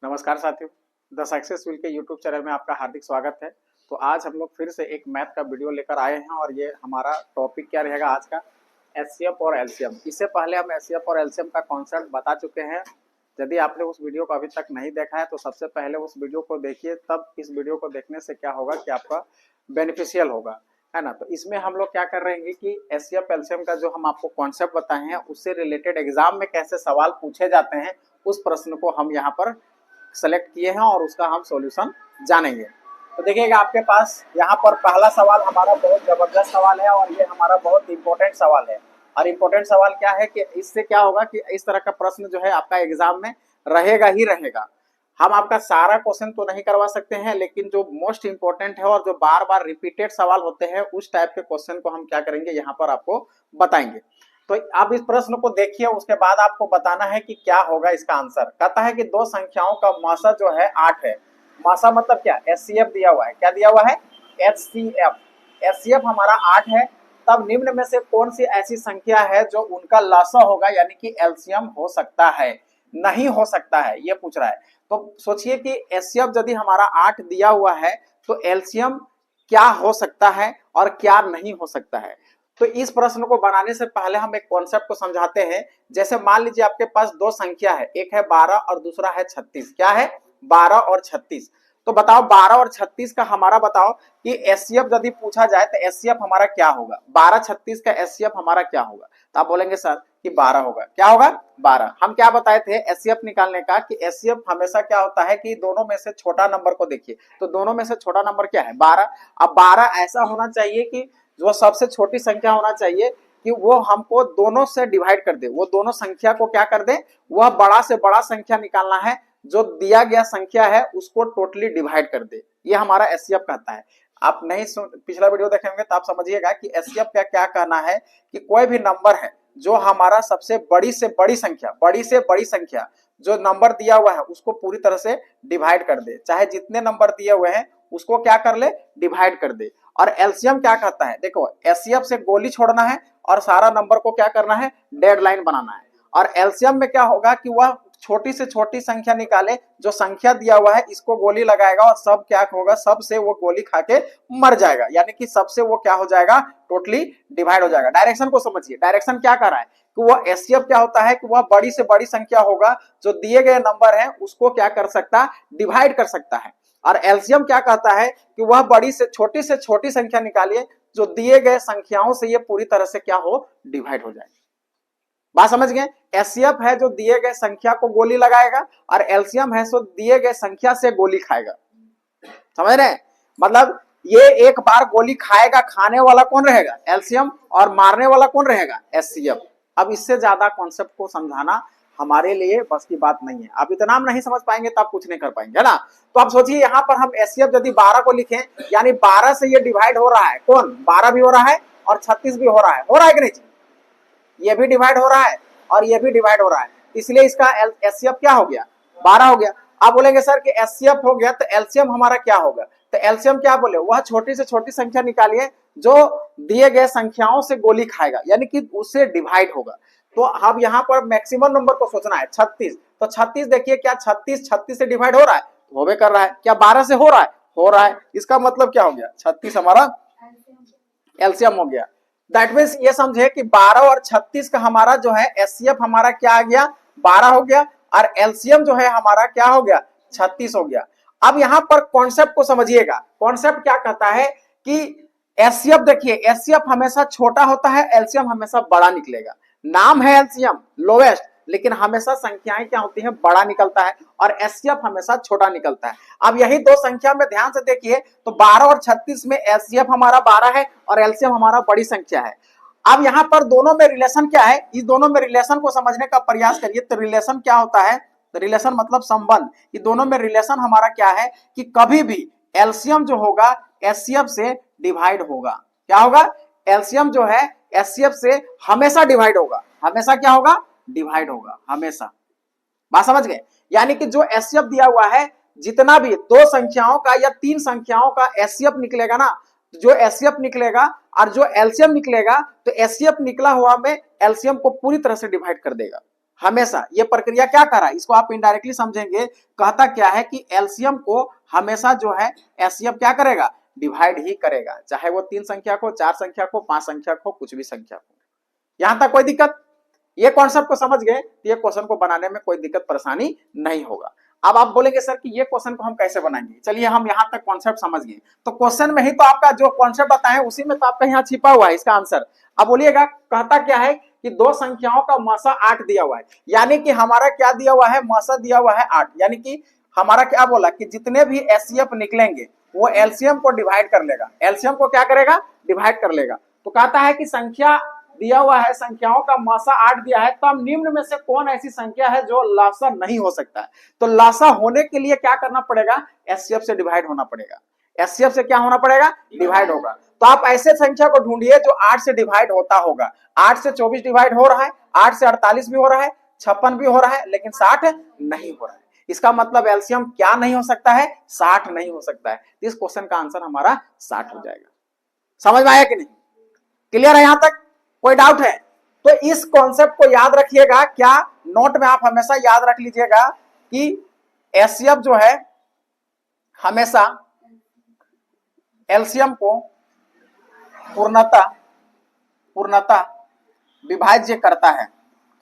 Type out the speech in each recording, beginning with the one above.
नमस्कार साथियों, the success wheel के यूट्यूब चैनल में आपका हार्दिक स्वागत है। तो आज हम लोग फिर से एक मैथ का वीडियो लेकर आए हैं और ये हमारा टॉपिक क्या रहेगा आज का, एचसीएफ और एलसीएम। इससे पहले हम एचसीएफ और एलसीएम का कॉन्सेप्ट बता चुके हैं। यदि आपने उस वीडियो को अभी तक नहीं देखा है तो सबसे पहले उस वीडियो को देखिए, तब इस वीडियो को देखने से क्या होगा कि आपका बेनिफिशियल होगा, है ना। तो इसमें हम लोग क्या कर रहे हैं कि एचसीएफ एलसीएम का जो हम आपको कॉन्सेप्ट बताए हैं उससे रिलेटेड एग्जाम में कैसे सवाल पूछे जाते हैं उस प्रश्न को हम यहाँ पर सेलेक्ट किए हैं और उसका हम सॉल्यूशन जानेंगे। तो देखिएगा आपके पास यहाँ पर पहला सवाल हमारा बहुत जबरदस्त सवाल है और ये हमारा बहुत इंपॉर्टेंट सवाल है। और इम्पोर्टेंट सवाल क्या है कि इससे क्या होगा कि इस तरह का प्रश्न जो है आपका एग्जाम में रहेगा ही रहेगा। हम आपका सारा क्वेश्चन तो नहीं करवा सकते हैं, लेकिन जो मोस्ट इंपॉर्टेंट है और जो बार बार रिपीटेड सवाल होते हैं उस टाइप के क्वेश्चन को हम क्या करेंगे यहाँ पर आपको बताएंगे। तो आप इस प्रश्न को देखिए, उसके बाद आपको बताना है कि क्या होगा इसका आंसर। कहता है कि दो संख्याओं का मासा जो है 8 है। मासा मतलब क्या, एचसीएफ दिया हुआ है। क्या दिया हुआ है, एचसीएफ। एचसीएफ हमारा 8 है। तब निम्न में से कौन सी ऐसी संख्या है जो उनका लसा होगा, यानी कि एलसीएम हो सकता है, नहीं हो सकता है, ये पूछ रहा है। तो सोचिए कि एचसीएफ यदि हमारा 8 दिया हुआ है तो एलसीएम क्या हो सकता है और क्या नहीं हो सकता है। तो इस प्रश्न को बनाने से पहले हम एक कॉन्सेप्ट को समझाते हैं। जैसे मान लीजिए आपके पास दो संख्या है, एक है 12 और दूसरा है 36। क्या है, 12 और 36। तो बताओ 12 और 36 का हमारा बताओ कि एचसीएफ यदि पूछा जाए तो एचसीएफ हमारा क्या होगा। 12-36 का एचसीएफ हमारा क्या होगा, तो आप बोलेंगे सर कि 12 होगा। क्या होगा, 12। हम क्या बताए थे एचसीएफ निकालने का कि एचसीएफ हमेशा क्या होता है कि दोनों में से छोटा नंबर को देखिए। तो दोनों में से छोटा नंबर क्या है, 12। अब 12 ऐसा होना चाहिए कि जो सबसे छोटी संख्या होना चाहिए कि वो हमको दोनों से डिवाइड कर दे, वो दोनों संख्या को क्या कर दे, वह बड़ा से बड़ा संख्या निकालना है, जो दिया गया संख्या है उसको टोटली डिवाइड कर दे। ये हमारा एचसीएफ कहता है। आप नहीं पिछला वीडियो देखेंगे तो आप समझिएगा कि एचसीएफ का क्या कहना है कि कोई भी नंबर है जो हमारा सबसे बड़ी से बड़ी संख्या, बड़ी से बड़ी संख्या जो नंबर दिया हुआ है उसको पूरी तरह से डिवाइड कर दे। चाहे जितने नंबर दिए हुए हैं उसको क्या कर ले, डिवाइड कर दे। और एलसीएम क्या कहता है, देखो एचसीएफ से गोली छोड़ना है और सारा नंबर को क्या करना है, डेड लाइन बनाना है। और एलसीएम में क्या होगा कि वह छोटी से छोटी संख्या निकाले, जो संख्या दिया हुआ है इसको गोली लगाएगा और सब क्या होगा, सबसे वो गोली खा के मर जाएगा, यानी कि सबसे वो क्या हो जाएगा, टोटली डिवाइड हो जाएगा। डायरेक्शन को समझिए, डायरेक्शन क्या कर रहा है कि वो एचसीएफ क्या होता है कि वह बड़ी से बड़ी संख्या होगा, जो दिए गए नंबर है उसको क्या कर सकता, डिवाइड कर सकता है। और एलसीएम क्या कहता है कि वह बड़ी से छोटी संख्या निकालिए, जो दिए गए संख्याओं से ये पूरी तरह से क्या हो, डिवाइड हो जाए। बात समझ गए। एचसीएफ है जो दिए गए संख्या को गोली लगाएगा और एलसीएम है जो दिए गए संख्या से गोली खाएगा। समझ रहे हैं, मतलब ये एक बार गोली खाएगा, खाने वाला कौन रहेगा, एलसीएम, और मारने वाला कौन रहेगा, एचसीएफ। अब इससे ज्यादा कॉन्सेप्ट को समझाना हमारे लिए बस की बात नहीं है। आप इतना नहीं समझ पाएंगे तो आप कुछ नहीं कर पाएंगे, है ना। तो आप सोचिए यहाँ पर हम एचसीएफ यदि 12 को लिखें, यानी 12 से ये डिवाइड हो रहा है, कौन, 12 भी हो रहा है और 36 भी हो रहा है कि नहीं, ये भी डिवाइड हो रहा है और ये भी डिवाइड हो रहा है, इसलिए इसका एचसीएफ क्या हो गया, 12 हो गया। आप बोलेंगे सर कि एचसीएफ हो गया तो एलसीएम हमारा क्या होगा, तो एलसीएम क्या बोले, वह छोटी से छोटी संख्या निकालिए जो दिए गए संख्याओं से गोली खाएगा, यानी कि उससे डिवाइड होगा। तो अब यहाँ पर मैक्सिमम नंबर को सोचना है, 36। तो 36 देखिए, क्या 36 से डिवाइड हो रहा है, होवे कर रहा है। क्या 12 से हो रहा है, हो रहा है। इसका मतलब क्या हो गया, 36 हमारा एलसीएम हो गया। दैट मीन्स ये समझे कि 12 और 36 का हमारा जो है एचसीएफ हमारा क्या आ गया, 12 हो गया, और एलसीएम जो है हमारा क्या हो गया, 36 हो गया। अब यहाँ पर कॉन्सेप्ट को समझिएगा। कॉन्सेप्ट क्या कहता है कि एचसीएफ देखिए, एचसीएफ हमेशा छोटा होता है, एलसीएम हमेशा बड़ा निकलेगा। नाम है एलसीएम लोवेस्ट, लेकिन हमेशा संख्याएं क्या होती हैं, बड़ा निकलता है, और एचसीएफ हमेशा छोटा निकलता है। अब यही दो संख्या में ध्यान से देखिए तो 12 और 36 में एचसीएफ हमारा 12 है और एलसीएम हमारा बड़ी संख्या है। अब यहाँ पर दोनों में रिलेशन क्या है, इस दोनों में रिलेशन को समझने का प्रयास करिए। तो रिलेशन क्या होता है, तो रिलेशन मतलब संबंध। ये दोनों में रिलेशन हमारा क्या है कि कभी भी एलसीएम जो होगा एचसीएफ से डिवाइड होगा। क्या होगा, एलसीएम जो है एचसीएफ से हमेशा डिवाइड होगा, हमेशा क्या होगा, डिवाइड होगा, हमेशा। बात समझ गए। यानी कि जो एचसीएफ दिया हुआ है, जितना भी दो संख्याओं का या तीन संख्याओं का एचसीएफ निकलेगा ना, जो एचसीएफ निकलेगा और जो एलसीएम निकलेगा, तो एचसीएफ निकला हुआ में एलसीएम को पूरी तरह से डिवाइड कर देगा, हमेशा, ये प्रक्रिया क्या कर रहा है, इसको आप इनडायरेक्टली समझेंगे, कहता क्या है कि एलसीएम को हमेशा जो है एचसीएफ क्या करेगा, डिवाइड ही करेगा, चाहे वो 3 संख्या को, 4 संख्या को, 5 संख्या को, कुछ भी संख्या को। यहां तक कोई दिक्कत, ये कॉन्सेप्ट को समझ गए तो ये क्वेश्चन को बनाने में कोई दिक्कत परेशानी नहीं होगा। अब आप बोलेंगे सर कि ये क्वेश्चन को हम कैसे बनाएंगे, चलिए हम यहां तक कॉन्सेप्ट समझ गए, तो क्वेश्चन में ही तो आपका जो कॉन्सेप्ट बताए उसी में तो आपका यहाँ छिपा हुआ है इसका आंसर। अब बोलिएगा, कहता क्या है कि दो संख्याओं का मसा 8 दिया हुआ है, यानी कि हमारा क्या दिया हुआ है, मसा दिया हुआ है 8, यानी कि हमारा क्या बोला कि जितने भी एचसीएफ निकलेंगे वो एलसीएम को डिवाइड कर लेगा, एलसीएम को क्या करेगा, डिवाइड कर लेगा। तो कहता है कि संख्या दिया हुआ है, संख्याओं का मासा 8 दिया है, तब निम्न में से कौन ऐसी संख्या है जो लासा नहीं हो सकता है। तो लासा होने के लिए क्या करना पड़ेगा, एचसीएफ से डिवाइड होना पड़ेगा, एचसीएफ से क्या होना पड़ेगा, डिवाइड होगा। तो आप ऐसे संख्या को ढूंढिए जो 8 से डिवाइड होता होगा। 8 से 24 डिवाइड हो रहा है, 8 से 48 भी हो रहा है, 56 भी हो रहा है, लेकिन 60 नहीं हो रहा है। इसका मतलब एलसीएम क्या नहीं हो सकता है, 60 नहीं हो सकता है। इस क्वेश्चन का आंसर हमारा 60 हो जाएगा। समझ में आया कि नहीं, क्लियर है यहां तक, कोई डाउट है? तो इस कॉन्सेप्ट को याद रखिएगा, क्या नोट में आप हमेशा याद रख लीजिएगा कि एचसीएफ जो है हमेशा एलसीएम को पूर्णतः विभाज्य करता है।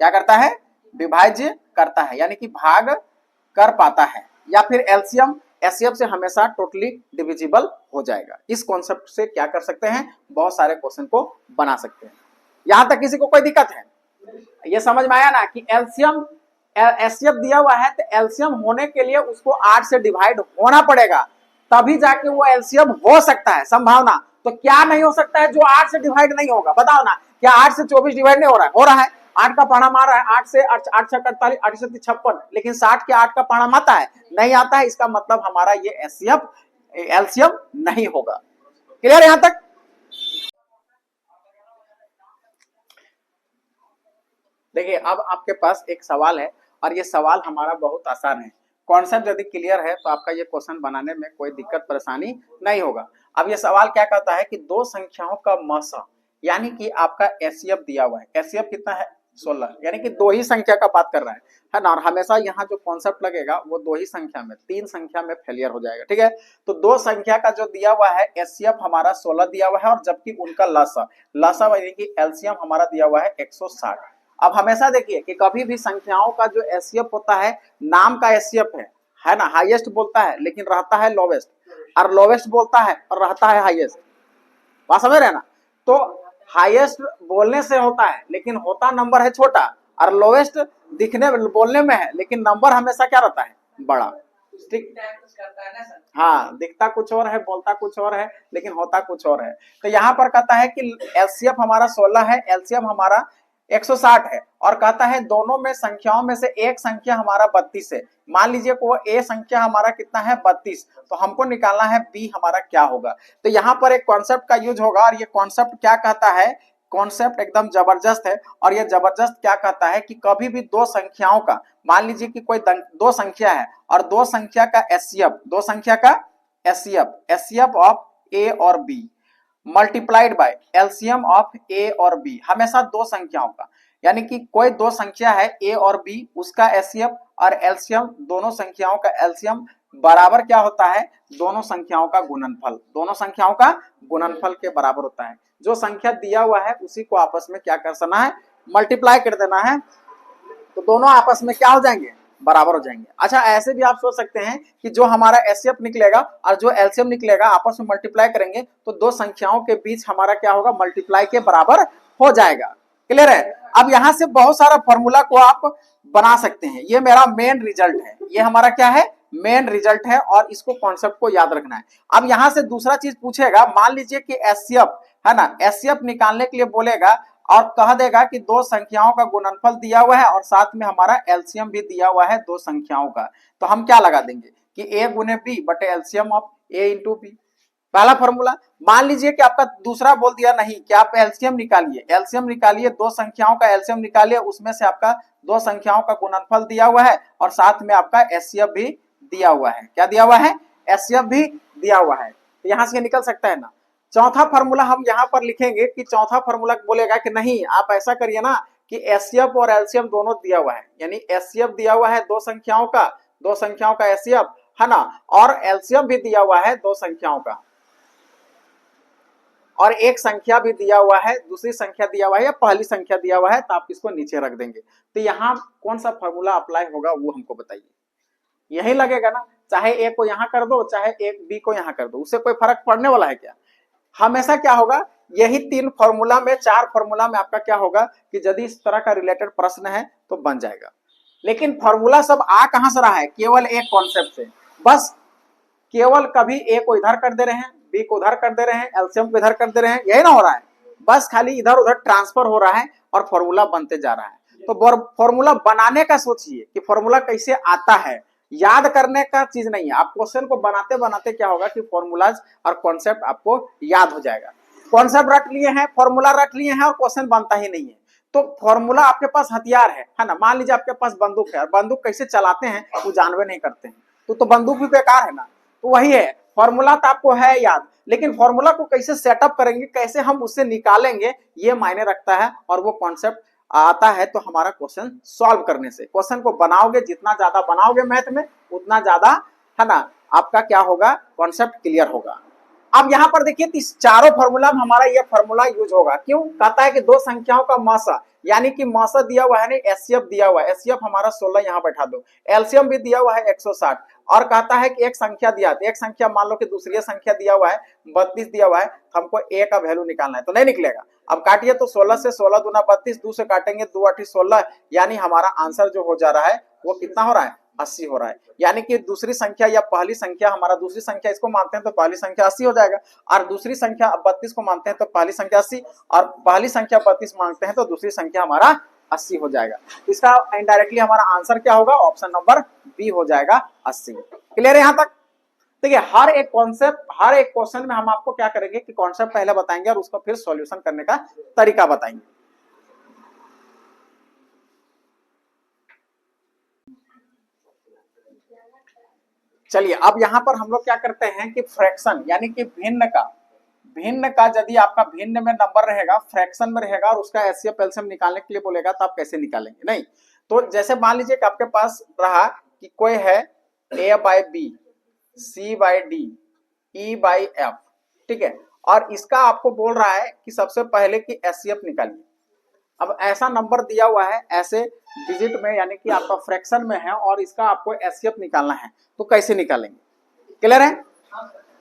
क्या करता है, विभाज्य करता है, यानी कि भाग कर पाता है, या फिर एलसीएम एचसीएफ से हमेशा टोटली डिविजिबल हो जाएगा। इस कॉन्सेप्ट से क्या कर सकते हैं, बहुत सारे क्वेश्चन को बना सकते हैं। यहां तक किसी को कोई दिक्कत है? ये समझ में आया ना कि एलसीएम एचसीएफ दिया हुआ है, तो एलसीएम होने के लिए उसको 8 से डिवाइड होना पड़ेगा, तभी जाके वो एलसीएम हो सकता है। संभावना तो क्या नहीं हो सकता है जो 8 से डिवाइड नहीं होगा, बताओ ना। क्या 8 से 24 डिवाइड नहीं हो रहा है? हो रहा है। 8 का परिणाम आ रहा है, 8 से 8 6 48, 8 से 56, लेकिन 60 के 8 का परिणाम आता है, नहीं आता है। इसका मतलब हमारा ये एचसीएफ एलसीएम नहीं होगा। क्लियर यहां तक? देखिए, अब आपके पास एक सवाल है, और ये सवाल हमारा बहुत आसान है। कॉन्सेप्ट यदि क्लियर है तो आपका ये क्वेश्चन बनाने में कोई दिक्कत परेशानी नहीं होगा। अब ये सवाल क्या कहता है कि दो संख्याओं का मसा, यानी कि आपका एचसीएफ दिया हुआ है, एचसीएफ कितना है, 16, यानी कि दो ही संख्या का बात कर रहा है ना। और हमेशा यहाँ जो कॉन्सेप्ट लगेगा वो दो ही संख्या में, 3 संख्या में फेलियर हो जाएगा, ठीक है। तो दो संख्या का जो दिया हुआ है एचसीएफ हमारा 16 दिया हुआ है, और जबकि उनका लसा यानी कि एलसीएम हमारा दिया हुआ है 160। अब हमेशा देखिए कि कभी भी संख्याओं का जो एचसीएफ होता है, नाम का एचसीएफ है ना, हाईएस्ट बोलता है लेकिन रहता है लोवेस्ट, और लोवेस्ट बोलता है और रहता है हाईएस्ट। बात समझ रहे हैं ना। तो हाईएस्ट बोलने से होता है लेकिन होता नंबर है छोटा, और लोवेस्ट दिखने बोलने में है लेकिन नंबर हमेशा क्या रहता है, बड़ा। ठीक, हाँ, दिखता कुछ और है, बोलता कुछ और है, लेकिन होता कुछ और है। तो यहाँ पर कहता है कि एचसीएफ हमारा 16 है, एलसीएम हमारा 160 है, और कहता है दोनों में संख्याओं में से एक संख्या हमारा 32 है। मान लीजिए को ए संख्या हमारा कितना है, 32, तो हमको निकालना है बी हमारा क्या होगा। तो यहाँ पर एक कॉन्सेप्ट का यूज होगा, और ये कॉन्सेप्ट क्या कहता है, कॉन्सेप्ट एकदम जबरदस्त है। और ये जबरदस्त क्या कहता है कि कभी भी दो संख्याओं का, मान लीजिए कि कोई दो संख्या है, और दो संख्या का एचसीएफ, दो संख्या का एचसीएफ ऑफ ए और B multiplied by LCM of A और बी, हमेशा दो संख्याओं का, यानी कि कोई दो संख्या है ए और बी, उसका एचसीएफ और एलसीएम, दोनों संख्याओं का एलसीएम बराबर क्या होता है, दोनों संख्याओं का गुणनफल, दोनों संख्याओं का गुणनफल के बराबर होता है। जो संख्या दिया हुआ है उसी को आपस में क्या करना है, मल्टीप्लाई कर देना है, तो दोनों आपस में क्या हो जाएंगे, बराबर हो जाएंगे। अच्छा, ऐसे भी आप सोच सकते हैं कि जो हमारा एचसीएफ निकलेगा और जो एलसीएम निकलेगा आपस में मल्टीप्लाई करेंगे, तो दो संख्याओं के बीच हमारा क्या होगा, मल्टीप्लाई के बराबर हो जाएगा। क्लियर है? अब यहां से बहुत सारा फॉर्मूला को आप बना सकते हैं। ये मेरा मेन रिजल्ट है, ये हमारा क्या है, मेन रिजल्ट है, और इसको कॉन्सेप्ट को याद रखना है। अब यहां से दूसरा चीज पूछेगा, मान लीजिए कि एचसीएफ है ना, एचसीएफ निकालने के लिए बोलेगा और कह देगा कि दो संख्याओं का गुणनफल दिया हुआ है और साथ में हमारा एलसीएम भी दिया हुआ है दो संख्याओं का, तो हम क्या लगा देंगे कि ए गुने बी बटे LCM of A into B, पहला फॉर्मूला। मान लीजिए कि आपका दूसरा बोल दिया नहीं कि आप एलसीएम निकालिए, एलसीएम निकालिए, दो संख्याओं का एलसीएम निकालिए, उसमें से आपका दो संख्याओं का गुणनफल दिया हुआ है और साथ में आपका एचसीएफ भी दिया हुआ है। क्या दिया हुआ है, एचसीएफ भी दिया हुआ है, तो यहां से निकल सकता है ना। चौथा फॉर्मूला हम यहां पर लिखेंगे कि चौथा फॉर्मूला बोलेगा कि नहीं, आप ऐसा करिए ना कि एचसीएफ और एलसीएम दोनों दिया हुआ है, यानी एचसीएफ दिया हुआ है दो संख्याओं का एचसीएफ है ना, और एलसीएम भी दिया हुआ है दो संख्याओं का, और एक संख्या भी दिया हुआ है, दूसरी संख्या दिया हुआ है या पहली संख्या दिया हुआ है, तो आप इसको नीचे रख देंगे। तो यहाँ कौन सा फॉर्मूला अप्लाई होगा वो हमको बताइए। यही लगेगा ना, चाहे ए को यहाँ कर दो चाहे एक बी को यहाँ कर दो, उससे कोई फर्क पड़ने वाला है क्या? हमेशा क्या होगा, यही तीन फॉर्मूला में, चार फॉर्मूला में आपका क्या होगा कि यदि इस तरह का रिलेटेड प्रश्न है तो बन जाएगा। लेकिन फॉर्मूला सब आ कहां से रहा है, केवल एक कॉन्सेप्ट से। बस केवल कभी ए को इधर कर दे रहे हैं, बी को उधर कर दे रहे हैं, एलसीएम को इधर कर दे रहे हैं, यही ना हो रहा है। बस खाली इधर उधर ट्रांसफर हो रहा है और फॉर्मूला बनते जा रहा है। तो फॉर्मूला बनाने का सोचिए कि फॉर्मूला कैसे आता है, याद करने का चीज नहीं है। आप क्वेश्चन को बनाते बनाते क्या होगा कि फॉर्मूलाज और कॉन्सेप्ट आपको याद हो जाएगा। कॉन्सेप्ट रट लिए हैं, फॉर्मूला रट लिए हैं और क्वेश्चन बनता ही नहीं है। तो फॉर्मूला आपके पास हथियार है ना। मान लीजिए आपके पास बंदूक है और बंदूक कैसे चलाते हैं वो जानवे नहीं करते हैं, तो बंदूक भी बेकार है ना। तो वही है, फॉर्मूला तो आपको है याद, लेकिन फॉर्मूला को कैसे सेटअप करेंगे, कैसे हम उससे निकालेंगे, ये मायने रखता है। और वो कॉन्सेप्ट आता है तो हमारा क्वेश्चन सॉल्व करने से। क्वेश्चन को बनाओगे, जितना ज्यादा बनाओगे मैथ में उतना ज्यादा है ना आपका क्या होगा, कॉन्सेप्ट क्लियर होगा। अब यहाँ पर देखिए चारों फॉर्मूला में हमारा ये फॉर्मूला यूज होगा। क्यों? कहता है कि दो संख्याओं का मासा, यानी कि मासा दिया हुआ है, नहीं एचसीएफ दिया हुआ है, एचसीएफ हमारा 16 यहाँ बैठा दो, एलसीएम भी दिया हुआ है 160, और कहता है कि एक संख्या दिया, तो एक संख्या मान लो कि दूसरी संख्या दिया हुआ है 32 दिया हुआ है, हमको ए का वैल्यू निकालना है, तो नहीं निकलेगा। अब काटिए तो 16 से 16 दूना 32, 2 से काटेंगे 2 8 16, यानी हमारा आंसर जो हो जा रहा है वो कितना हो रहा है, 80 हो रहा है। यानी कि दूसरी संख्या या पहली संख्या, हमारा दूसरी संख्या इसको मानते हैं तो पहली संख्या 80 हो जाएगा, और दूसरी संख्या 32 को मानते हैं तो पहली संख्या 80, और पहली संख्या 32 मानते हैं तो दूसरी संख्या हमारा 80 हो जाएगा। इसका इनडायरेक्टली हमारा आंसर क्या होगा, ऑप्शन नंबर बी हो जाएगा 80। क्लियर है यहां तक? देखिए हर एक कॉन्सेप्ट, हर एक क्वेश्चन में हम आपको क्या करेंगे कि कॉन्सेप्ट पहले बताएंगे और उसको फिर सॉल्यूशन करने का तरीका बताएंगे। चलिए अब यहां पर हम लोग क्या करते हैं कि फ्रैक्शन यानी कि भिन्न का यदि आपका भिन्न में नंबर रहेगा, फ्रैक्शन में रहेगा और उसका एचसीएफ एलसीएम निकालने के लिए बोलेगा तो आप कैसे निकालेंगे। नहीं तो जैसे मान लीजिए कि आपके पास रहा कि कोई है a by B, C by D, E by F, ठीक है, और इसका आपको बोल रहा है कि सबसे पहले कि एचसीएफ निकालिए। अब ऐसा नंबर दिया हुआ है ऐसे डिजिट में, यानी कि आपका फ्रैक्शन में है और इसका आपको एचसीएफ निकालना है, तो कैसे निकालेंगे? क्लियर है?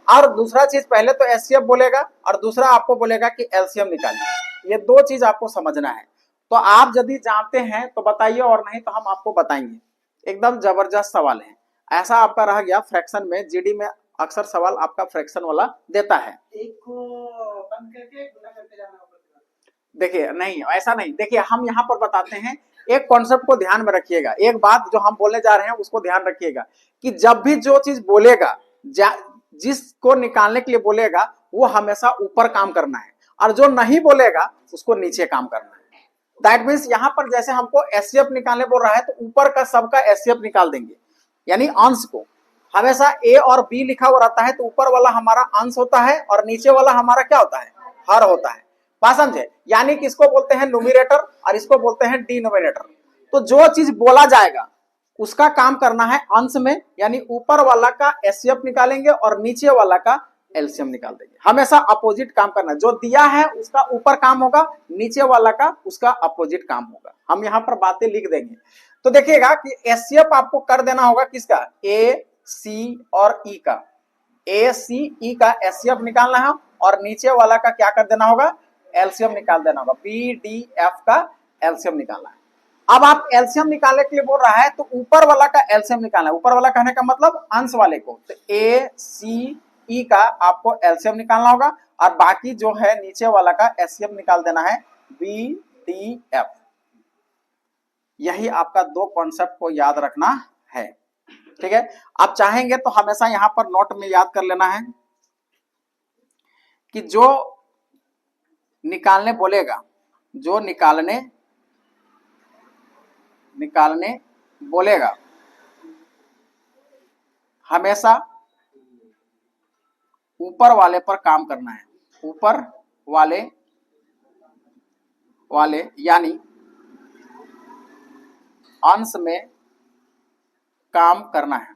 और दूसरा चीज, पहले तो एचसीएफ बोलेगा और दूसरा आपको बोलेगा कि एलसीएम निकालिए। ये दो चीज आपको समझना है। तो आप यदि जानते हैं तो बताइए, और नहीं तो हम आपको बताएंगे। एकदम जबरदस्त सवाल है। ऐसा आपका रह गया फ्रैक्शन में, जीडी में अक्सर सवाल आपका फ्रैक्शन वाला देता है। एक को बंद करके गुना करके जाना होगा। देखिए नहीं, ऐसा नहीं। देखिए हम यहाँ पर बताते हैं, एक कॉन्सेप्ट को ध्यान में रखिएगा, एक बात जो हम बोलने जा रहे हैं उसको ध्यान रखिएगा कि जब भी जो चीज बोलेगा, जिसको निकालने के लिए बोलेगा वो हमेशा ऊपर काम करना है, और जो नहीं बोलेगा उसको नीचे काम करना है। दैट मीन्स यहाँ पर जैसे हमको एचसीएफ निकालने बोल रहा है तो ऊपर का सबका एचसीएफ निकाल देंगे, यानी अंश को। हमेशा ए और बी लिखा हुआ रहता है तो ऊपर वाला हमारा अंश होता है और नीचे वाला हमारा क्या होता है, हर होता है। बात समझे? यानी कि इसको बोलते हैं न्यूमरेटर और इसको बोलते हैं डिनोमिनेटर। तो जो चीज बोला जाएगा उसका काम करना है अंश में, यानी ऊपर वाला का एचसीएफ निकालेंगे और नीचे वाला का एलसीएम निकाल देंगे। हमेशा अपोजिट काम करना है, जो दिया है उसका ऊपर काम होगा, नीचे वाला का उसका अपोजिट काम होगा। हम यहाँ पर बातें लिख देंगे। तो देखिएगा कि एचसीएफ आपको कर देना होगा किसका, ए सी और ई का, ए सी ई का एचसीएफ निकालना है, और नीचे वाला का क्या कर देना होगा, एलसीएम निकाल देना होगा, बी डी एफ का एलसीएम निकालना है। अब आप एलसीएम निकालने के लिए बोल रहा है तो ऊपर वाला का एलसीएम निकालना है। ऊपर वाला कहने का मतलब अंश वाले को, तो ए सी ई का आपको एलसीएम निकालना होगा, और बाकी जो है नीचे वाला का एचसीएफ निकाल देना है, बी डी एफ। यही आपका दो कॉन्सेप्ट को याद रखना है, ठीक है। आप चाहेंगे तो हमेशा यहां पर नोट में याद कर लेना है कि जो निकालने बोलेगा, जो निकालने बोलेगा हमेशा ऊपर वाले पर काम करना है। ऊपर वाले यानी अंश में काम करना है,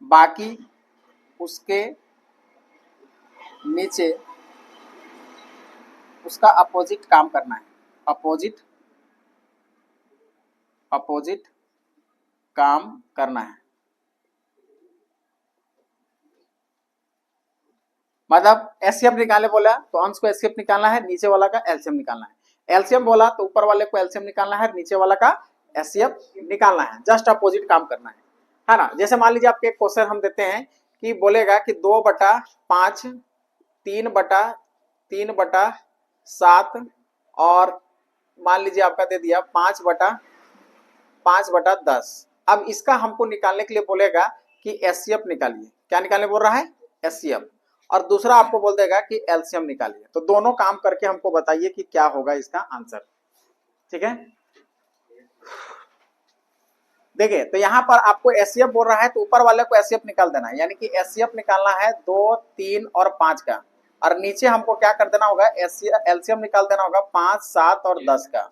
बाकी उसके नीचे उसका अपोजिट काम करना है, अपोजिट काम करना है। मतलब एचसीएफ निकालने बोला तो अंश को एचसीएफ निकालना है, नीचे वाला का एलसीएम निकालना है। एलसीएम बोला तो ऊपर वाले को एलसीएम निकालना है, नीचे वाला का एचसीएफ निकालना है। जस्ट अपोजिट काम करना है ना। जैसे मान लीजिए आपके क्वेश्चन हम देते हैं कि बोलेगा कि 2/5 3/7 और मान लीजिए आपका दे दिया 5/10। अब इसका हमको निकालने के लिए बोलेगा कि एचसीएफ निकालिए। क्या निकालने बोल रहा है? एचसीएफ। और दूसरा आपको बोल देगा कि एलसीएम निकालिए। तो दोनों काम करके हमको बताइए कि क्या होगा इसका आंसर। ठीक है, देखिए तो यहाँ पर आपको एचसीएफ बोल रहा है तो ऊपर वाले को एचसीएफ निकाल देना है, यानी कि एचसीएफ निकालना है 2, 3 और 5 का, और नीचे हमको क्या कर देना होगा? एलसीएम निकाल देना होगा 5, 7 और 10 का।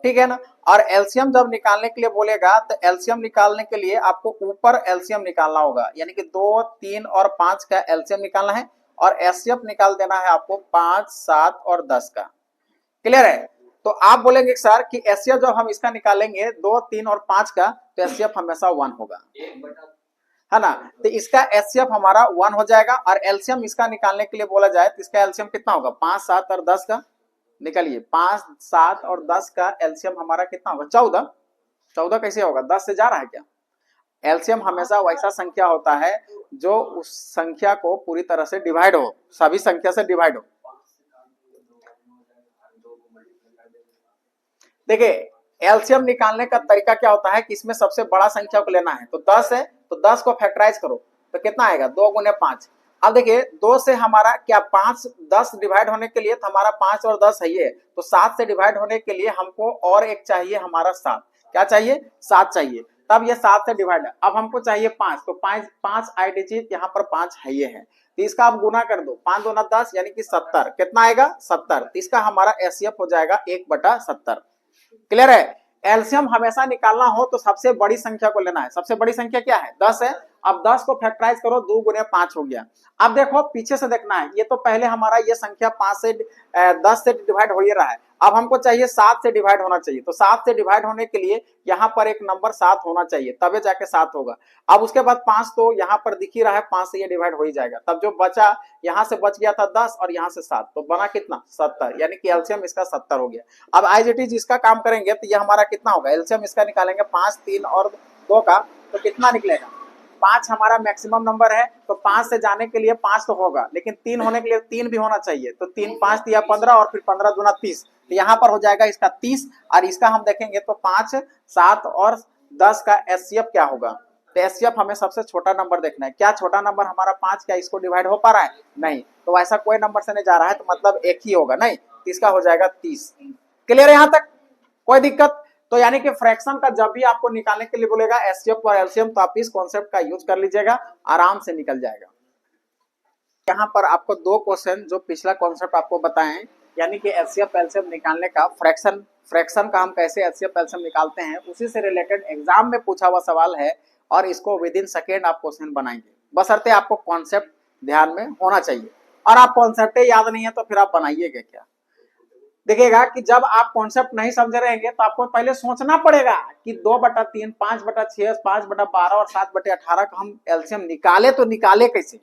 ठीक है ना। और एलसीएम जब निकालने के लिए बोलेगा तो एलसीएम निकालने के लिए आपको ऊपर एलसीएम निकालना होगा, यानी कि 2, 3 और 5 का एलसीएम निकालना है, और एचसीएफ निकाल देना है आपको 5, 7 और 10 का। क्लियर है? तो आप बोलेंगे सर कि एचसीएफ जब हम इसका निकालेंगे 2, 3 और 5 का तो एचसीएफ हमेशा 1 होगा, है ना। तो इसका एचसीएफ हमारा 1 हो जाएगा, और एलसीएम इसका निकालने के लिए बोला जाए तो इसका एलसीएम कितना होगा? 5, 7 और 10 का। निकालिए 5, 7 और 10 का एलसीएम हमारा कितना होगा? 14। 14 कैसे होगा? 10 से जा रहा है क्या? एलसीएम हमेशा वैसा संख्या होता है जो उस संख्या को पूरी तरह से डिवाइड हो, सभी संख्या से डिवाइड हो। देखिए एलसीएम निकालने का तरीका क्या होता है कि इसमें सबसे बड़ा संख्या को लेना है। तो 10 है तो 10 को फैक्टराइज करो तो कितना आएगा? 2 गुने 5। अब देखिए 2 से हमारा क्या 5, 10 डिवाइड होने के लिए तो हमारा 5 और 10 है ये, तो 7 से डिवाइड होने के लिए हमको और एक चाहिए हमारा 7। क्या चाहिए? 7 चाहिए। तब ये 7 से डिवाइड है। अब हमको चाहिए 5, तो 5 आई डिजिट यहाँ पर 5 है ये है, तो इसका आप गुना कर दो, 5 दूना 10 यानी कि 70। कितना आएगा? 70। तो इसका हमारा एचसीएफ हो जाएगा 1/70। क्लियर है? एलसीएम हमेशा निकालना हो तो सबसे बड़ी संख्या को लेना है। सबसे बड़ी संख्या क्या है? 10 है। अब 10 को फैक्टराइज करो, 2 गुने 5 हो गया। अब देखो पीछे से देखना है, ये तो पहले हमारा ये संख्या 5 से 10 से डिवाइड हो ही रहा है। अब हमको चाहिए 7 से डिवाइड होना चाहिए, तो 7 से डिवाइड होने के लिए यहाँ पर एक नंबर 7 होना चाहिए, तबे जाके 7 होगा। अब उसके बाद 5 तो यहाँ पर दिख ही रहा है, 5 से ये डिवाइड हो ही जाएगा। तब जो बचा, यहाँ से बच गया था 10 और यहाँ से 7, तो बना कितना? 70, यानी कि एलसीएम इसका 70 हो गया। अब एज इट इज इसका काम करेंगे तो ये हमारा कितना होगा? एलसीएम इसका निकालेंगे 5, 3 और 2 का, तो कितना निकलेगा? 5 हमारा मैक्सिमम नंबर है, तो 5 से जाने के लिए 5 तो होगा, लेकिन 3 होने के लिए 3 भी होना चाहिए। तो 3, 5 दिया 15 और फिर 15 दूना 30, तो यहाँ पर हो जाएगा इसका 30। और इसका हम देखेंगे तो 5, 7 और 10 का एचसीएफ क्या होगा? तो एचसीएफ हमें सबसे छोटा नंबर देखना है। क्या छोटा नंबर हमारा 5? क्या इसको डिवाइड हो पा रहा है? नहीं। तो ऐसा कोई नंबर से नहीं जा रहा है, तो मतलब एक ही होगा, नहीं। इसका हो जाएगा 30। क्लियर है यहाँ तक? कोई दिक्कत? तो यानी कि फ्रैक्शन का जब भी आपको निकालने के लिए बोलेगा एचसीएफ और एलसीएम, तो आप इस कॉन्सेप्ट का यूज कर लीजिएगा, आराम से निकल जाएगा। यहाँ पर आपको 2 क्वेश्चन जो पिछला कॉन्सेप्ट आपको बताएं, यानी कि एचसीएफ एलसीएम निकालने का, फ्रैक्शन का हम कैसे एचसीएफ एलसीएम निकालते हैं, उसी से रिलेटेड एग्जाम में पूछा हुआ सवाल है, और इसको विद इन सेकेंड आप क्वेश्चन बनाएंगे। बशर्ते आपको कॉन्सेप्ट ध्यान में होना चाहिए, और आप कॉन्सेप्ट याद नहीं है तो फिर आप बनाइएगा क्या? देखिएगा कि जब आप कॉन्सेप्ट नहीं समझ रहेंगे तो आपको पहले सोचना पड़ेगा कि 2/3, 5/6, 5/12 और 7/18 का हम एलसीएम निकाले तो निकाले कैसे,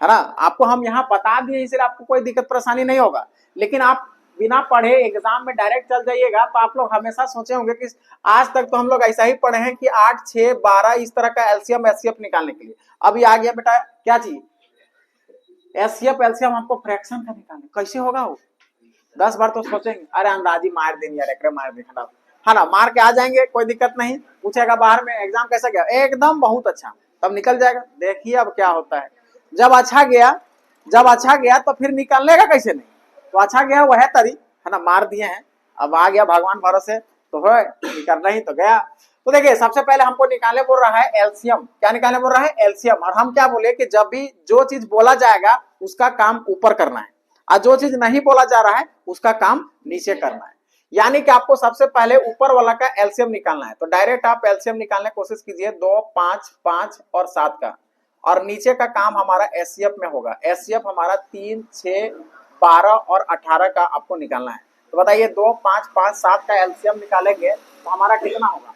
है ना। आपको हम यहाँ बता दिए, इसलिए आपको कोई दिक्कत परेशानी नहीं होगा। लेकिन आप बिना पढ़े एग्जाम में डायरेक्ट चल जाइएगा तो आप लोग हमेशा सोचे होंगे कि आज तक तो हम लोग ऐसा ही पढ़े हैं कि 8, 6, 12 इस तरह का एलसीएम एचसीएफ निकालने के लिए। अभी आ गया बेटा क्या चीज? एचसीएफ एलसीएम हमको फ्रैक्शन का निकालना, कैसे होगा वो? 10 बार तो सोचेंगे, अरे अंदाजी मार देंगे यार, एक मार देना, है ना। मार के आ जाएंगे, कोई दिक्कत नहीं। पूछेगा बाहर में एग्जाम कैसा गया, एकदम बहुत अच्छा, तब निकल जाएगा। देखिए अब क्या होता है, जब अच्छा गया तो फिर निकलने का कैसे नहीं? तो अच्छा गया वह तरी, है ना, मार दिए हैं, अब आ गया भगवान भरोसे तो हो, निकलना ही तो गया। तो देखिए सबसे पहले हमको निकालने बोल रहा है एलसीएम। क्या निकालने बोल रहा है? एलसीएम। और हम क्या बोले कि जब भी जो चीज बोला जाएगा उसका काम ऊपर करना है, और जो चीज नहीं बोला जा रहा है उसका काम नीचे करना है। यानी कि आपको सबसे पहले ऊपर वाला का एलसीएम निकालना है। तो डायरेक्ट आप एलसीएम निकालने की कोशिश कीजिए 2, 5, 5 और 7 का, और नीचे का काम हमारा एचसीएफ में होगा। एचसीएफ हमारा 3, 6, 12 और 18 का आपको निकालना है। तो बताइए 2, 5, 5, 7 का एलसीएम निकालेंगे तो हमारा कितना होगा?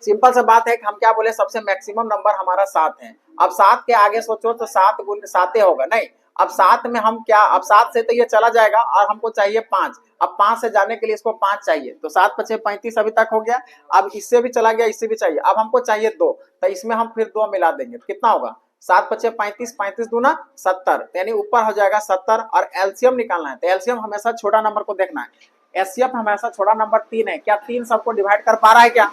सिंपल सा बात है कि हम क्या बोले, सबसे मैक्सिमम नंबर हमारा 7 है। अब 7 के आगे सोचो तो 7 गुण 7 होगा, नहीं। अब 7 में हम क्या, अब 7 से तो ये चला जाएगा और हमको चाहिए 5। अब 5 से जाने के लिए इसको 5 चाहिए, तो 7 5 35 अभी तक हो गया। अब इससे भी चला गया, इससे भी चाहिए, अब हमको चाहिए 2, तो इसमें हम फिर 2 मिला देंगे, तो कितना होगा? 7 5 35, 35 दूना 70, यानी ऊपर हो जाएगा 70। और एलसीएम निकालना है, तो एलसीएम हमेशा छोटा नंबर को देखना है। एचसीएफ हमेशा छोटा नंबर 3 है। क्या 3 सबको डिवाइड कर पा रहा है? क्या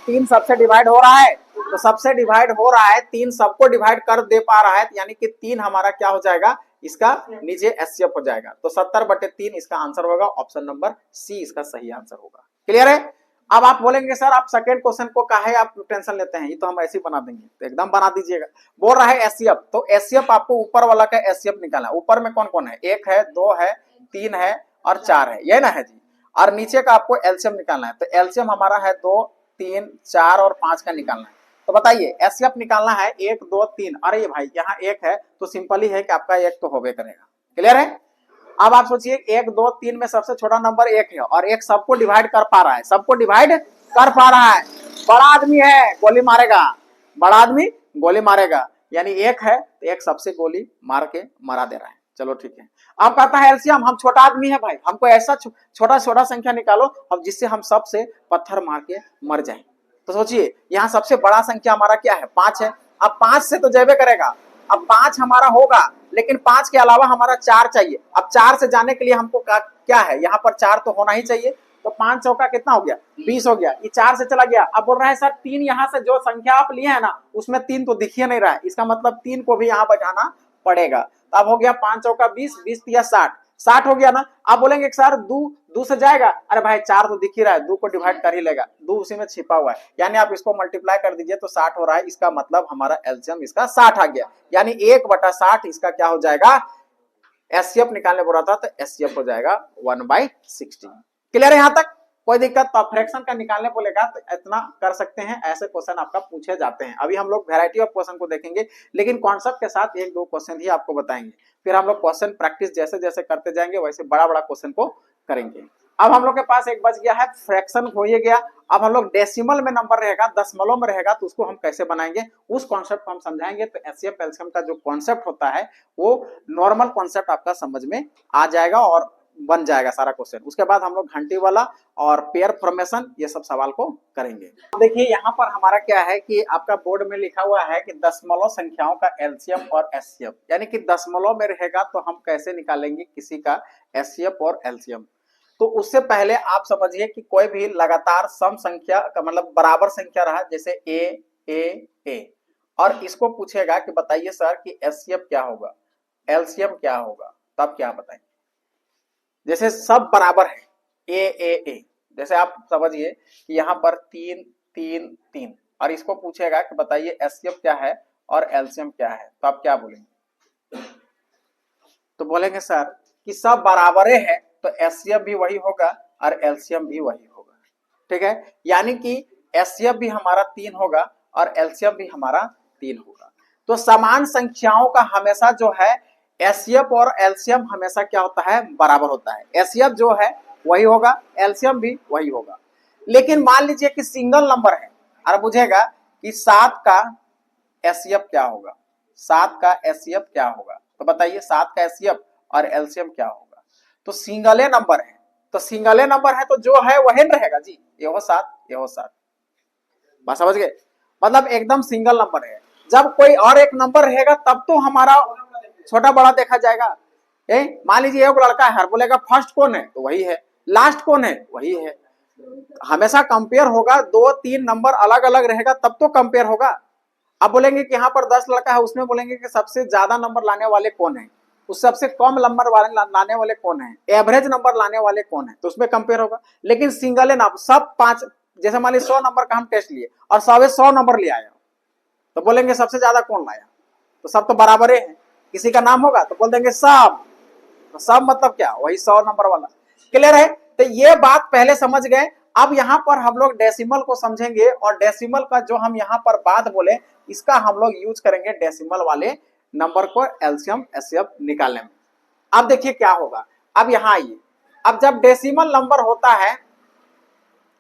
3 सबसे डिवाइड हो रहा है? तो सबसे डिवाइड हो रहा है, 3 सबको डिवाइड कर दे पा रहा है, यानी कि 3 हमारा क्या हो जाएगा, इसका नीचे एचसीएफ हो जाएगा। तो 70/3 इसका आंसर होगा। ऑप्शन नंबर सी इसका सही आंसर होगा। क्लियर है? अब आप बोलेंगे सर आप सेकंड क्वेश्चन को काहे आप टेंशन लेते हैं, ये तो हम ऐसे ही बना देंगे। तो एकदम बना दीजिएगा। बोल रहा है एचसीएफ, तो एचसीएफ आपको ऊपर वाला का एचसीएफ निकालना है। ऊपर में कौन कौन है? 1 है, 2 है, 3 है और 4 है, ये ना है जी। और नीचे का आपको एलसीएम निकालना है। तो एलसीएम हमारा है 2, 3, 4 और 5 का निकालना है। तो बताइए एचसीएफ निकालना है 1, 2, 3। अरे भाई यहाँ 1 है तो सिंपल ही है कि आपका 1 तो होबे करेगा। क्लियर है? अब आप सोचिए 1, 2, 3 में सबसे छोटा नंबर 1 है और 1 सबको डिवाइड कर पा रहा है, सबको डिवाइड कर पा रहा है। बड़ा आदमी है, गोली मारेगा, बड़ा आदमी गोली मारेगा, यानी 1 है तो 1 सबसे गोली मार के मरा दे रहा है। चलो ठीक है। अब कहता है एलसीएम, हम छोटा आदमी है भाई, हमको ऐसा छोटा छोटा संख्या निकालो अब जिससे हम सबसे पत्थर मार के मर जाए। तो सोचिए यहाँ सबसे बड़ा संख्या हमारा क्या है? 5 है। अब 5 से तो जेबे करेगा। अब 5 हमारा होगा, लेकिन 5 के अलावा हमारा 4 चाहिए। अब 4 से जाने के लिए हमको क्या है, यहाँ पर 4 तो होना ही चाहिए। तो 5 चौका कितना हो गया? 20 हो गया। ये 4 से चला गया। अब बोल रहा है सर 3 यहाँ से जो संख्या आप लिए है ना उसमें 3 तो दिख ही नहीं रहा है, इसका मतलब 3 को भी यहाँ बचाना पड़ेगा। तो अब हो गया 5 चौका 20, 20 तिया 60, 60 हो गया ना। आप बोलेंगे सर 2 से जाएगा? अरे भाई 4 तो दिख ही रहा है, 2 को डिवाइड कर ही लेगा, 2 उसी में छिपा हुआ है, यानी आप इसको मल्टीप्लाई कर दीजिए तो 60 हो रहा है। इसका मतलब हमारा एलसीएम इसका 60 आ गया, यानी 1/60 इसका क्या हो जाएगा? एचसीएफ निकालने बोला था तो एचसीएफ हो जाएगा 1/16। क्लियर है यहाँ तक? कोई दिक्कत? तो फ्रैक्शन का निकालने बोलेगा तो इतना कर सकते हैं। ऐसे क्वेश्चन आपका पूछे जाते हैं। अभी हम लोग वैरायटी ऑफ क्वेश्चन को देखेंगे, लेकिन कॉन्सेप्ट के साथ 1-2 क्वेश्चन ही आपको बताएंगे। फिर हम लोग क्वेश्चन प्रैक्टिस जैसे जैसे करते जाएंगे वैसे बड़ा बड़ा क्वेश्चन को करेंगे। अब हम लोग के पास एक बच गया है, फ्रैक्शन हो ही गया। अब हम लोग डेसिमल में नंबर रहेगा, दशमलव में रहेगा, तो उसको हम कैसे बनाएंगे उस कॉन्सेप्ट को हम समझाएंगे। तो एचसीएफ एलसीएम का जो कॉन्सेप्ट होता है वो नॉर्मल कॉन्सेप्ट आपका समझ में आ जाएगा और बन जाएगा सारा क्वेश्चन। उसके बाद हम लोग घंटी वाला और पेयर फॉर्मेशन ये सब सवाल को करेंगे। देखिए यहाँ पर हमारा क्या है कि आपका बोर्ड में लिखा हुआ है कि दशमलव संख्याओं का एलसीएम और एचसीएफ, यानी कि दशमलव में रहेगा तो हम कैसे निकालेंगे किसी का एचसीएफ और एलसीएम। तो उससे पहले आप समझिए कि कोई भी लगातार सम संख्या का मतलब बराबर संख्या रहा, जैसे ए और इसको पूछेगा कि बताइए सर कि एचसीएफ क्या होगा, एलसीएम क्या होगा, तब क्या बताएंगे? जैसे सब बराबर है ए, जैसे आप समझिए कि यहाँ पर 3 3 3 और इसको पूछेगा कि बताइए एचसीएफ क्या है और एलसीएम क्या है, तो आप क्या बोलेंगे? तो बोलेंगे सर कि सब बराबर है तो एचसीएफ भी वही होगा और एलसीएम भी वही होगा। ठीक है, यानी कि एचसीएफ भी हमारा 3 होगा और एलसीएम भी हमारा 3 होगा। तो समान संख्याओं का हमेशा जो है एचसीएफ और एलसीएम हमेशा क्या होता है? बराबर होता है। एचसीएफ जो है वही होगा, एलसीएम भी वही होगा। लेकिन मान लीजिए कि सिंगल नंबर है और पूछेगा कि 7 का एचसीएफ क्या होगा, 7 का एचसीएफ क्या होगा, तो बताइए 7 का एचसीएफ और एलसीएम क्या होगा। तो सिंगले नंबर है, तो सिंगले नंबर है तो जो है वही रहेगा जी, ये हो 7 ये हो 7। बात समझ गए? मतलब एकदम सिंगल नंबर है। जब कोई और एक नंबर रहेगा तब तो हमारा छोटा बड़ा देखा जाएगा। मान लीजिए एक लड़का है, बोलेगा फर्स्ट कौन है, तो वही है, लास्ट कौन है, वही है। हमेशा कंपेयर होगा, 2-3 नंबर अलग अलग रहेगा तब तो कंपेयर होगा। अब बोलेंगे कि यहाँ पर 10 लड़का है, उसमें बोलेंगे कि सबसे ज्यादा नंबर लाने वाले कौन है, उस सबसे कम नंबर वाले लाने वाले कौन है, एवरेज नंबर लाने वाले कौन है, तो उसमें कंपेयर होगा। लेकिन सिंगल है ना, सब 5, जैसे मान लीजिए 100 नंबर का हम टेस्ट लिए और 100 नंबर ले आया, तो बोलेंगे सबसे ज्यादा कौन लाया, तो सब तो बराबर है। किसी का नाम होगा तो बोल देंगे सब, तो सब मतलब क्या, वही 100 नंबर वाला। क्लियर है? तो ये बात पहले समझ गए। अब यहाँ पर हम लोग डेसिमल को समझेंगे और डेसिमल का जो हम यहाँ पर बात बोले इसका हम लोग यूज करेंगे डेसिमल वाले नंबर को एलसीएम एचसीएफ निकालने में। अब देखिए क्या होगा, अब यहाँ आइए, अब जब डेसिमल नंबर होता है,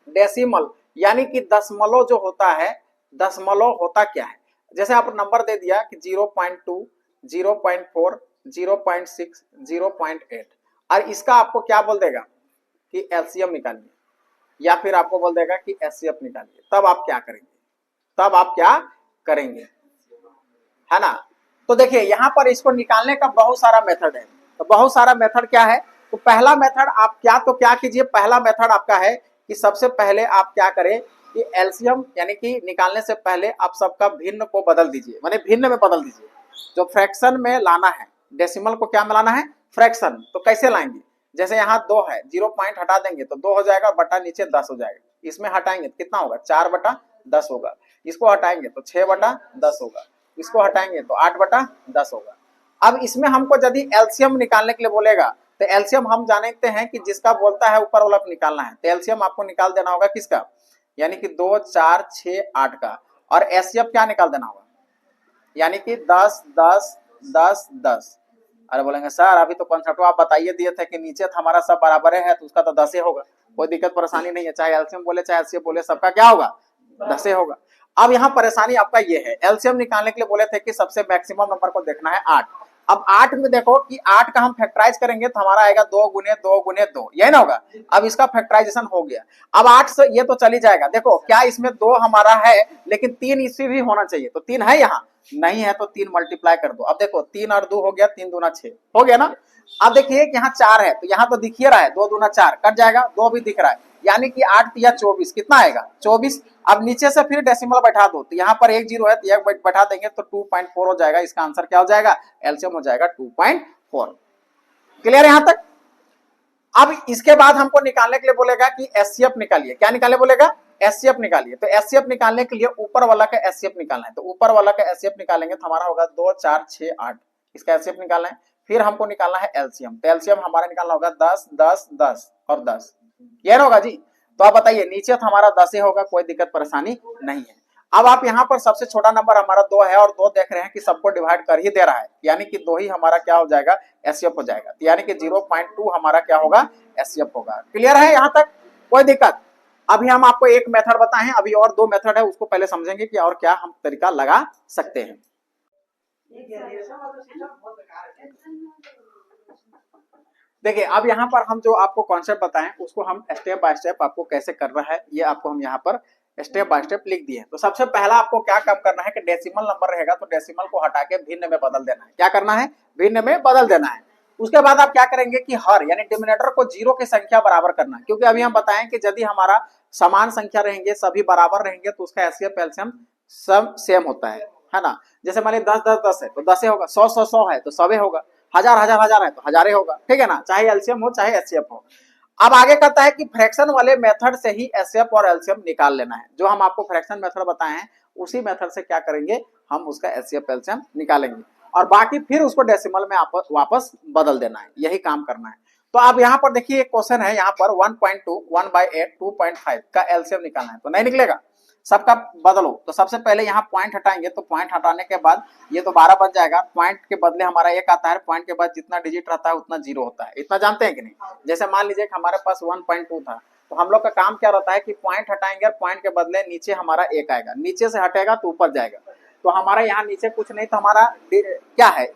डेसिमल यानी कि दशमलव जो होता है, दशमलव होता क्या है, जैसे आप नंबर दे दिया कि 0.2, 0.4, 0.6, 0.8 और इसका आपको क्या बोल देगा कि एलसीएम निकालिए या फिर आपको बोल देगा कि एचसीएफ निकालिए, तब आप क्या करेंगे, तब आप क्या करेंगे, है ना? तो देखिए यहाँ पर इसको निकालने का बहुत सारा मेथड है। तो बहुत सारा मेथड क्या है, तो पहला मेथड आप क्या कीजिए, पहला मेथड आपका है कि सबसे पहले आप क्या करें कि एलसीएम यानी कि निकालने से पहले आप सबका भिन्न को बदल दीजिए, माने भिन्न में बदल दीजिए। जो फ्रैक्शन में लाना है, डेसिमल को क्या में लाना है, फ्रैक्शन। तो कैसे लाएंगे, जैसे यहाँ 2 है, 0 पॉइंट हटा देंगे तो 2 हो जाएगा, बटा नीचे 10 हो जाएगा। इसमें हटाएंगे तो कितना होगा, 4/10 होगा। इसको हटाएंगे तो 6/10 होगा। इसको हटाएंगे तो 8/10 होगा। अब इसमें हमको यदि एलसीएम निकालने के लिए बोलेगा तो एलसीएम हम जानते हैं कि जिसका बोलता है ऊपर वाला निकालना है, तो एलसीएम आपको निकाल देना होगा किसका, यानी कि 2, 4, 6, 8 का। और एचसीएफ क्या निकाल देना होगा, यानी कि 10, 10, 10, 10। अरे बोलेंगे सर अभी तो कॉन्सेप्ट आप बताइए दिए थे कि नीचे तो हमारा सब बराबर है तो उसका तो 10 ही होगा। कोई दिक्कत परेशानी नहीं है, चाहे एलसीएम बोले चाहे एचसीएफ बोले, सबका क्या होगा, 10 ही होगा। अब यहाँ परेशानी आपका ये है, एलसीएम निकालने के लिए बोले थे कि सबसे मैक्सिमम नंबर को देखना है 8। अब 8 में देखो कि 8 का हम फैक्टराइज करेंगे तो हमारा आएगा 2 गुने 2 गुने 2, यही ना होगा। अब इसका फैक्टराइजेशन हो गया। अब 8 से ये तो चली जाएगा, देखो क्या इसमें 2 हमारा है लेकिन 3 इसमें भी होना चाहिए, तो 3 है यहाँ नहीं है तो 3 मल्टीप्लाई कर दो। अब देखो 3 और 2 हो गया, 3 दूना 6 हो गया ना। अब देखिए यहाँ 4 है तो यहाँ तो दिख ही रहा है, 2 दूना 4 कट जाएगा, 2 भी दिख रहा है, यानी कि 8 या 24 कितना आएगा, 24। अब नीचे से फिर डेसिमल बैठा दो, तो यहाँ पर 1 0 है तो 1 बैठा देंगे तो 2.4 हो जाएगा। इसका आंसर क्या हो जाएगा, एलसीएम हो जाएगा 2.4। क्लियर यहाँ तक? अब इसके बाद हमको निकालने के लिए बोलेगा कि एचसीएफ निकालिए, क्या निकाले बोलेगा, एचसीएफ निकालिए। तो एचसीएफ निकालने के लिए ऊपर वाला का एचसीएफ निकालना है, तो ऊपर वाला का एचसीएफ निकालेंगे तो हमारा होगा 2, 4, 6, 8, इसका एचसीएफ निकालना है। फिर हमको निकालना है एलसीएम, तो एलसीएम हमारा निकालना होगा 10, 10, 10 और 10, क्लियर होगा जी। तो आप बताइए नीचे तो हमारा 10 ही होगा, कोई दिक्कत परेशानी नहीं है। अब आप यहाँ पर सबसे छोटा नंबर हमारा 2 है और 2 देख रहे हैं कि सबको डिवाइड कर ही दे रहा है, यानी कि 2 ही हमारा क्या हो जाएगा, एचसीएफ हो जाएगा, यानी कि 0.2 हमारा क्या होगा, एचसीएफ होगा। क्लियर है यहाँ तक, कोई दिक्कत? अभी हम आपको एक मेथड बताएं, अभी और 2 मेथड है, उसको पहले समझेंगे कि और क्या हम तरीका लगा सकते हैं। देखिए अब यहाँ पर हम जो आपको कॉन्सेप्ट बताएं उसको हम स्टेप बाय स्टेप आपको कैसे करना है ये आपको हम यहाँ पर स्टेप बाय स्टेप लिख दिए। तो सबसे पहला आपको क्या काम करना है कि डेसिमल नंबर रहेगा तो डेसिमल को हटा के भिन्न में बदल देना है। क्या करना है, भिन्न में बदल देना है। उसके बाद आप क्या करेंगे कि हर यानी डिनोमिनेटर को 0 की संख्या बराबर करना है, क्योंकि अभी हम बताएं कि यदि हमारा समान संख्या रहेंगे, सभी बराबर रहेंगे तो उसका एचसीएफ एलसीएम सब सेम होता है ना। जैसे मान लीजिए 10, 10, 10 है तो 10 होगा, 100, 100, 100 है तो 100 होगा, 1000, 1000, 1000 है तो 1000 होगा, ठीक है ना, चाहे एलसीएम हो चाहे एचसीएफ हो। अब आगे कहता है कि फ्रैक्शन वाले मेथड से ही एचसीएफ और एलसीएम निकाल लेना है। जो हम आपको फ्रैक्शन मेथड बताए हैं उसी मेथड से क्या करेंगे, हम उसका एचसीएफ एलसीएम निकालेंगे और बाकी फिर उसको डेसिमल में आप वापस बदल देना है, यही काम करना है। तो अब यहाँ पर देखिए एक क्वेश्चन है, यहाँ पर 1.2, 1/8, 2.5 का एलसीएम निकालना है, तो नहीं निकलेगा, सबका बदलो। तो सबसे पहले यहाँ पॉइंट हटाएंगे, तो पॉइंट हटाने के बाद ये तो 12 बच जाएगा, पॉइंट के बदले हमारा 1 आता है, पॉइंट के बाद जितना डिजिट रहता है उतना 0 होता है, इतना जानते हैं कि नहीं। जैसे मान लीजिए कि हमारे पास 1.2 था तो हम लोग का काम क्या रहता है कि पॉइंट हटाएंगे और पॉइंट के बदले नीचे हमारा 1 आएगा, नीचे से हटेगा तो ऊपर जाएगा, तो हमारा यहाँ नीचे कुछ नहीं, तो हमारा क्या है,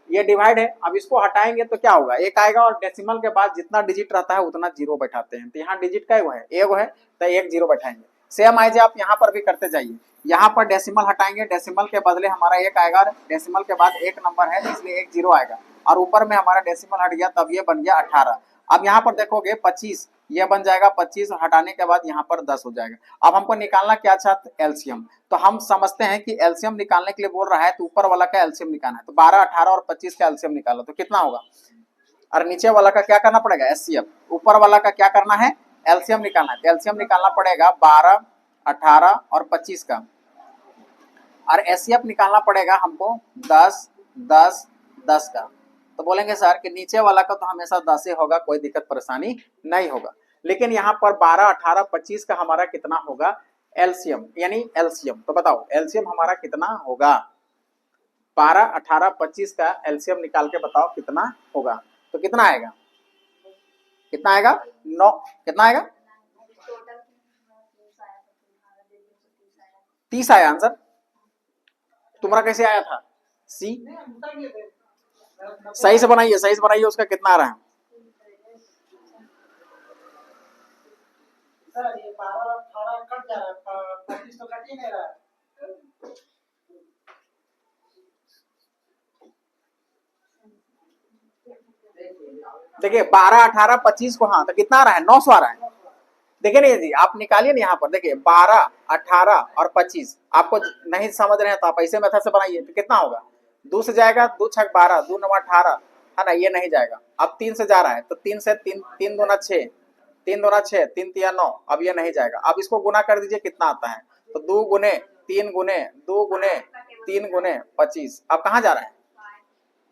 ये डिवाइड है। अब इसको हटाएंगे तो क्या होगा, 1 आएगा और डेसिमल के बाद जितना डिजिट रहता है उतना 0 बैठाते हैं, तो यहाँ डिजिट का है 1 है तो 1 0 बैठाएंगे। सेम आइए आप यहाँ पर भी करते जाइए, यहाँ पर डेसिमल हटाएंगे, डेसिमल के बदले हमारा 1 आएगा, डेसिमल के बाद 1 नंबर है इसलिए 1 0 आएगा और ऊपर में हमारा डेसिमल हट गया तब ये बन गया 18। अब यहाँ पर देखोगे 25, ये बन जाएगा 25, हटाने के बाद यहाँ पर 10 हो जाएगा। अब हमको निकालना क्या चाहते, एलसीएम। तो हम समझते हैं कि एलसीएम निकालने के लिए बोल रहा है तो ऊपर वाला का एलसीएम निकालना है, तो 12, 18 और 25 का एलसीएम निकालो तो कितना होगा, और नीचे वाला का क्या करना पड़ेगा, एचसीएफ। ऊपर वाला का क्या करना है, एलसीएम निकालना है, तो एलसीएम निकालना पड़ेगा 12, 18 और 25 का, और एचसीएफ निकालना पड़ेगा हमको 10, 10, 10 का। तो बोलेंगे सर कि नीचे वाला का तो हमेशा 10 ही होगा, कोई दिक्कत परेशानी नहीं होगा। लेकिन यहाँ पर 12, 18, 25 का हमारा कितना होगा एलसीएम, यानी एलसीएम। तो बताओ एलसीएम हमारा कितना होगा, 12, 18, 25 का एलसीएम निकाल के बताओ कितना होगा। तो कितना आएगा, कितना आएगा 9, कितना आएगा 30 आया आंसर। तुम्हारा कैसे आया था सी? सही से बनाइए, सही से बनाइए, उसका कितना आ रहा है। सर ये 12, 18 कट जा रहा है, 25 तो कट ही नहीं रहा है। देखिए 12, 18, 25 को, हाँ तो कितना आ रहा है 900 आ रहा है। देखिए नहीं जी, आप निकालिए ना यहाँ पर, देखिए 12, 18 और 25 आपको नहीं समझ रहे हैं तो आप ऐसे मेथड से बनाइए। तो कितना होगा, 2 से जाएगा, 2 छक 12, 2 9 18, है ना, ये नहीं जाएगा। अब 3 से जा रहा है तो 3 से 3, 3 दूना 6, 3 दूना 6, 3 तिया 9, अब ये नहीं जाएगा। अब इसको गुना कर दीजिए, कितना आता है, तो 2 गुने 3 गुने 2 गुने 3 गुने 25। अब कहाँ जा रहा है,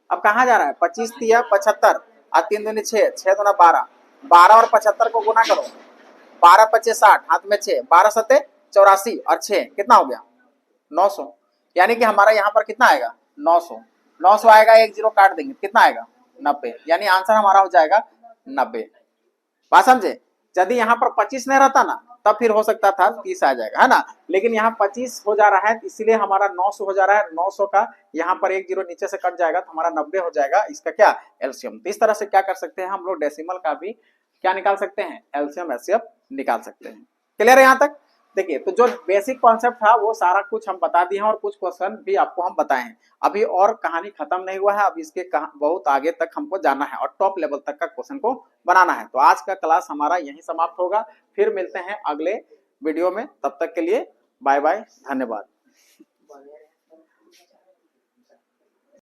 अब कहाँ जा रहा है, 25 तिया 75 और 3 दूनी 6, 6 दूना 12, 12 और 75 को गुना करो, 12 25 60, हाथ में 6, 12 सत्ते 84 और 6 कितना हो गया 900। यानी कि हमारा यहाँ पर कितना आएगा 900, 900 आएगा, 1 0 काट देंगे, कितना आएगा 90, यानी आंसर हमारा हो जाएगा 90। बात समझे। यदि यहाँ पर 25 नहीं रहता ना तब फिर हो सकता था 30 आ जाएगा, है ना, लेकिन यहाँ 25 हो जा रहा है इसलिए हमारा 900 हो जा रहा है। 900 का यहाँ पर 1 0 नीचे से कट जाएगा तो हमारा 90 हो जाएगा, इसका क्या एलसीएम। तो इस तरह से क्या कर सकते हैं हम लोग, डेसिमल का भी क्या निकाल सकते हैं, एलसीएम एचसीएफ निकाल सकते हैं। क्लियर है यहाँ तक। देखिए तो जो बेसिक कॉन्सेप्ट था वो सारा कुछ हम बता दिए हैं और कुछ क्वेश्चन भी आपको हम बताए हैं। अभी और कहानी खत्म नहीं हुआ है, अब इसके बहुत आगे तक हमको जाना है और टॉप लेवल तक का क्वेश्चन को बनाना है। तो आज का क्लास हमारा यहीं समाप्त होगा, फिर मिलते हैं अगले वीडियो में, तब तक के लिए बाय बाय, धन्यवाद।